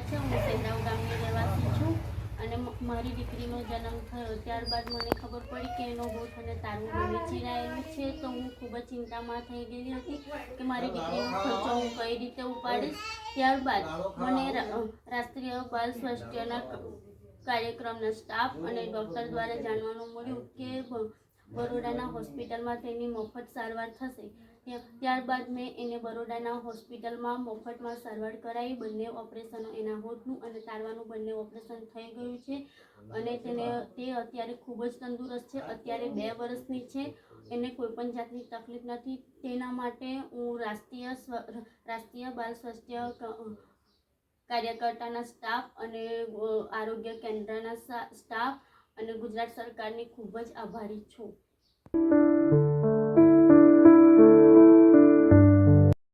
કાલિયા છે। હું સેંધાવ ગામની રહેવાસી છું અને મારી દીકરીનો જન્મ થયો ત્યારબાદ મને ખબર પડી કે એનો હોઠ અને તારવું બંને ચીરાયેલું છે। તો હું ખૂબ જ ચિંતામાં થઈ ગઈ હતી કે મારી દીકરીનો ખર્ચો હું કઈ રીતે ઉપાડીશ। ત્યારબાદ મને રાષ્ટ્રીય બાલ સ્વાસ્થ્યના કાર્યક્રમના સ્ટાફ અને ડૉક્ટર દ્વારા જાણવાનું મળ્યું કે બરોડાના હોસ્પિટલમાં તેની મફત સારવાર થશે। ત્યારબાદ મેં એને બરોડાના હોસ્પિટલમાં મફતમાં સારવાર કરાવી। બંને ઓપરેશનો એના હોઠનું અને તારવાનું બંને ઓપરેશન થઈ ગયું છે અને તે અત્યારે ખૂબ જ તંદુરસ્ત છે। અત્યારે 2 વર્ષની છે। એને કોઈ પણ જાતની તકલીફ નથી। તેના માટે હું રાષ્ટ્રીય બાલ સ્વાસ્થ્ય કાર્યકર્તાના સ્ટાફ અને આરોગ્ય કેન્દ્રના સ્ટાફ અને ગુજરાત સરકારની ખૂબ જ આભારી છું।